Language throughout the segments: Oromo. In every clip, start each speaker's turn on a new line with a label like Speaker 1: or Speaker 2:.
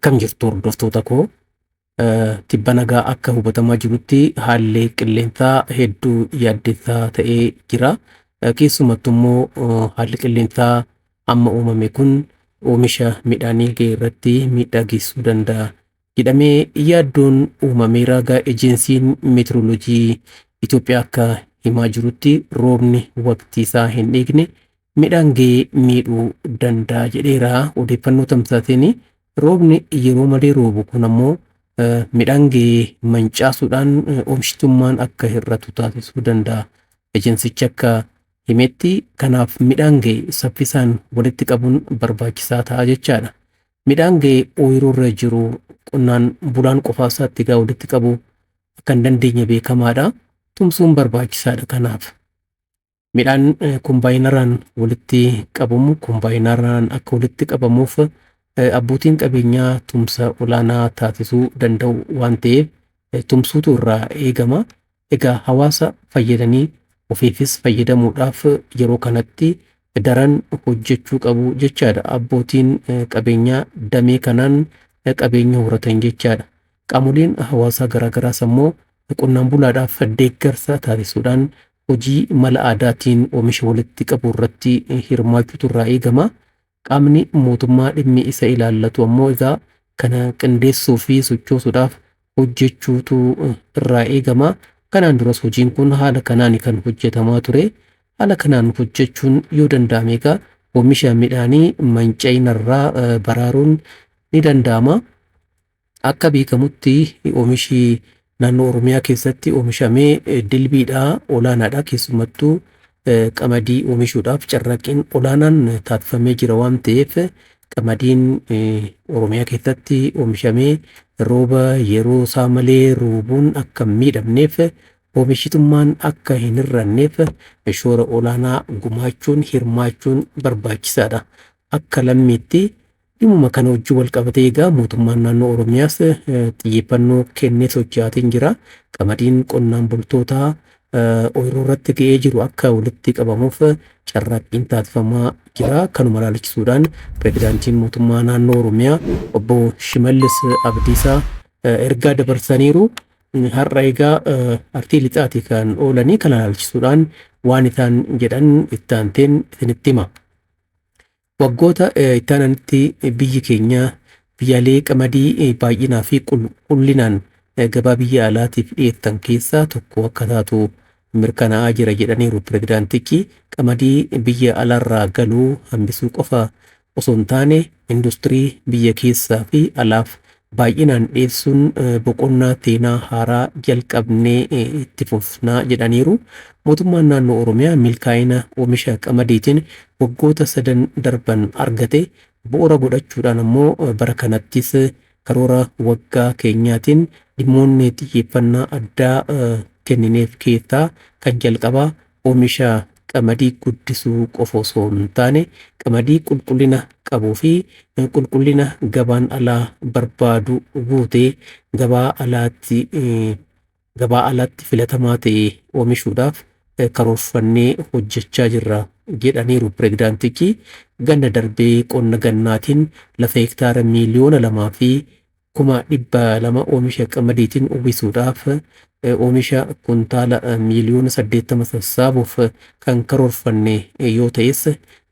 Speaker 1: Akkam jirtu hordoftoota koo tibba nagaa akka hubatamaa jirutti haalli qilleensaa hedduu yaaddeessaa ta'ee jira. Keessumattuu immoo haalli qilleensaa amma uumame kun oomisha midhaanii irratti miidhaa geessisuu danda'a jedhamee yaaddoon uumameera. Ejeensiin meetirooloojii Itoophiyaa akka himaa jirutti roobni waqtii isaa hin eegne midhaan ga'ee miidhuu danda'a jedheera. Odeeffannoo tamsaaseen roobni yeroo malee roobu kun ammoo midhaan ga'ee mancaasuudhaan oomishtummaan akka hir'atu taasisuu danda'a. Ejeensichi akka himetti kanaaf midhaan ga'ee saffisaan walitti qabuun barbaachisaa ta'a jechaadha. Midhaan ga'ee ooyiruu irra jiru qonnaan bulaan qofaasaatti gaa walitti qabu akka hin dandeenye beekamaadha. Tumsuun barbaachisaadha. Kanaaf midhaan kombaayinaraan walitti qabamu kombaayinaraan akka walitti qabamuuf abbootiin qabeenyaa tumsa olaanaa taasisuu danda'u waan ta'eef tumsuutu irraa eegama. Egaa hawaasa fayyadanii ofiifis fayyadamuudhaaf yeroo kanatti daran hojjechuu qabu jechaadha. Abbootiin qabeenyaa damee kanaan qabeenya horatan jechaadha. Qaamoleen hawaasaa garaagaraas ammoo qonnaan bulaadhaaf deeggarsa taasisuudhaan hojii mala aadaatiin oomisha walitti qabu irratti hirmaachuutu irraa eegama. Qaamni mootummaa dhimmi isa ilaallatu ammoo egaa kana qindeessuu fi sochoosuudhaaf hojjechuutu irraa eegama. Kanaan duras hojiin kun haala kanaan kan hojjetamaa ture. Haala kanaan hojjechuun yoo danda'ame egaa oomisha midhaanii manca'inarraa baraaruun ni danda'ama. Akka beekamutti oomishi naannoo Oromiyaa keessatti oomishamee dilbiidhaa olaanaadha. Keessumattuu qamadii oomishuudhaaf carraaqqiin olaanaan taasifamee jira waan ta'eef qamadiin Oromiyaa keessatti oomishamee rooba yeroo isaa malee roobuun akka hin miidhamneef oomishitummaan akka hin hir'anneef shoora olaanaa gumaachuun hirmaachuun barbaachisaadha. Akka lammiitti dhimma kana wajjin wal qabatee egaa mootummaan naannoo Oromiyaas xiyyeeffannoo kennee socho'aatiin jira. Qamadiin qonnaan bultootaa ooyiruu irratti ga'ee jiru akka walitti qabamuuf carraaqqiin taasifamaa jira. Kanuma ilaalchisuudhaan pirezidaantiin mootummaa naannoo Oromiyaa obbo Shimallis Abdiisaa ergaa dabarsaniiru. Har'a egaa artii lixaati kan oolanii kana ilaalchisuudhaan waan isaan jedhan itti aanteen isinitti hima. Waggoota itti aananitti biyyi keenya biyyaalee qamadii baay'inaa fi qulqullinaan gabaa biyya alaatiif dhiyeessan keessaa tokko akka taatu mirkanaa'aa jira jedhaniiru pirezidaantichi. Qamadii biyya alaarraa galuu hambisuu qofa osoo hin taane industirii biyya keessaa fi alaaf baay'inaan dhiyeessuun boqonnaa seenaa haaraa jalqabnee itti fufnaa jedhaniiru. Mootummaan naannoo Oromiyaa milkaa'ina oomisha qamadiitiin waggoota 3 darban argate bu'uura godhachuudhaan ammoo bara kanattis karoora waggaa keenyaatiin dhimmoonni xiyyeeffannaa addaa kennineef keessaa kan jalqabaa oomisha qamadii guddisuu qofa osoo hin taane qamadii qulqullina qabuu fi qulqullina gabaan alaa barbaadu guutee gabaa alaatti filatamaa ta'e oomishuudhaaf karoorfannee hojjechaa jirra jedhaniiru pirezidaantichi. Ganna darbee qonna gannaatiin lafa hektaara miliyoona 2,200,000 oomisha qamadiitiin uwwisuudhaaf oomisha kuntaala miliyoona 80 sassaabuuf kan karoorfanne yoo ta'es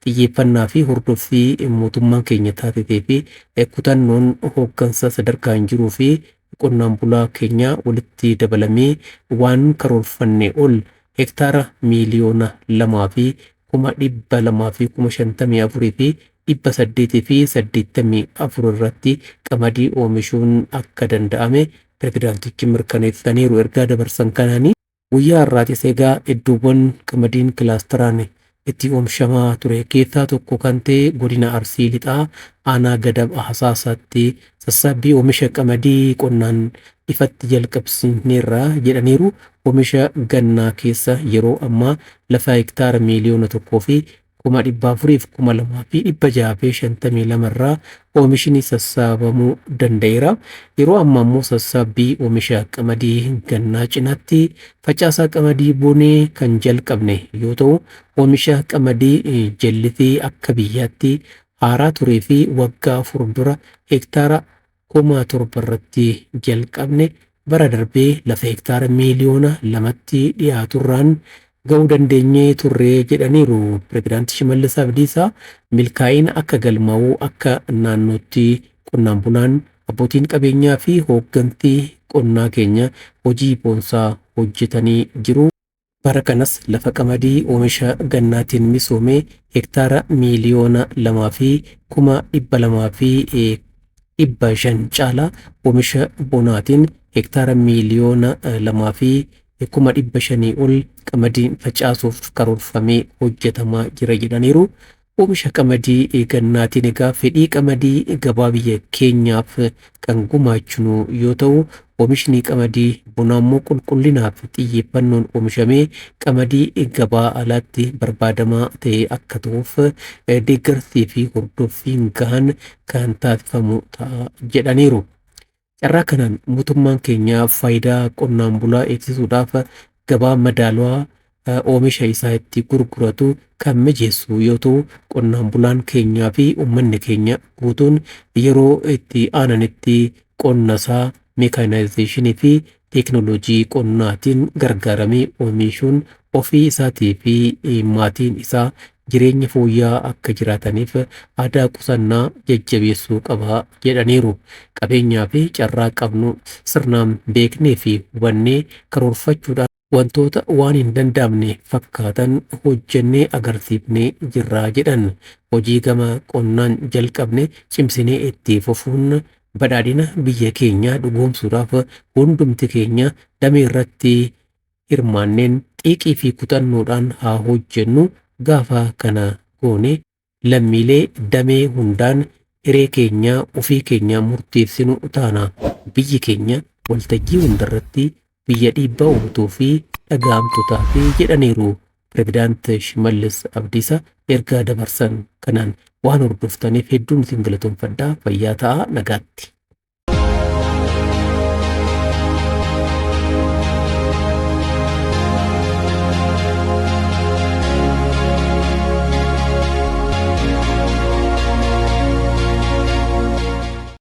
Speaker 1: xiyyeeffannaa fi hordoffii mootummaan keenya taasisee fi kutannoon hooggansa sadarkaan jiruu fi qonnaan bulaa keenya walitti dabalamee waan karoorfanne ol hektaara miliyoona 2,254,884 irratti qamadii oomishuun akka danda'ame pirezidaantichi mirkaneessaniiru. Ergaa dabarsan kanaanii guyyaa har'aatis egaa iddoowwan qamadiin kilaasteraan itti oomishamaa ture keessaa tokko kan ta'e godina Arsii Lixaa aanaa Gadab Hasaasaatti sassaabbii oomisha qamadii qonnaan ifatti jalqabsineerra jedhaniiru. Oomisha gannaa keessa yeroo ammaa lafa hektaara miliyoona 1,402,652 irraa oomishni sassaabamuu danda'eera. Yeroo ammaa immoo sassaabbii oomisha qamadii gannaa cinaatti facaasaa qamadii boonee kan jalqabne yoo ta'u oomisha qamadii jallisii akka biyyaatti haaraa turee fi waggaa 4 dura hektaara 7,000 irratti jalqabne bara darbee lafa hektaara miiliyoona 2tti dhiyaaturraan ga'uu dandeenyee turree jedhaniiru. Pireezidaantii Shimallis Abdiisaa milkaa'ina akka galmaa'uu akka naannootti qonnaan bulaan abbootiin qabeenyaa fi hooggantii qonnaa keenya hojii boonsaa hojjetanii jiru. Bara kanas lafa qamadii oomisha gannaatiin misoomee hektaara miiliyoona 2,200 caalaa oomisha bonaatiin hektaara miiliyoona 2,500 ol qamadiin facaasuuf karoorfamee hojjetamaa jira jedhaniiru. Oomisha qamadii gannaatiin egaa fedhii qamadii gabaa biyya keenyaaf kan gumaachinu yoo ta'u, oomishni qamadii bonaa immoo qulqullinaaf xiyyeeffannoon oomishamee qamadii gabaa alaatti barbaadamaa ta'e akka ta'uuf deeggarsii fi hordoffiin gahaan kan taasifamu ta'a jedhaniiru. Carraa kanaan mootummaan keenya faayidaa qonnaan bulaa eegsisuudhaaf gabaa madaalawaa oomisha isaa itti gurguratu kan mijeessu yoo ta'u, qonnaan bulaan keenyaa fi uummanni keenya guutuun yeroo itti aananitti qonna isaa meekanaayzeeshinii fi teeknooloojii qonnaatiin gargaaramee oomishuun ofii isaatii fi maatiin isaa jireenya fooyya'aa akka jiraataniif aadaa qusannaa jajjabeessuu qaba jedhaniiru. Qabeenyaa fi carraa qabnu sirnaan beeknee fi hubannee karoorfachuudhaan wantoota waan hin danda'amne fakkaatan hojjennee agarsiifnee jirraa jedhan. Hojii gama qonnaan jalqabne cimsinee itti fufuun badhaadhina biyya keenyaa dhugoomsuudhaaf hundumti keenya damee irratti hirmaanneen xiiqii fi kutannoodhaan haa hojjennu. Gaafa kana goone lammiilee damee hundaan hiree keenya ofii keenya murteessinu taana. Biyyi keenya waltajjii hundarratti biyya dhiibbaa uumtuu fi dhaga'amtu taate jedhaniiru. Pireezidaant Shimallis Abdiisaa ergaa dabarsan kanaan waan hordoftaniif hedduun isin galatoomfadhaa. Fayyaa ta'aa. Nagaatti.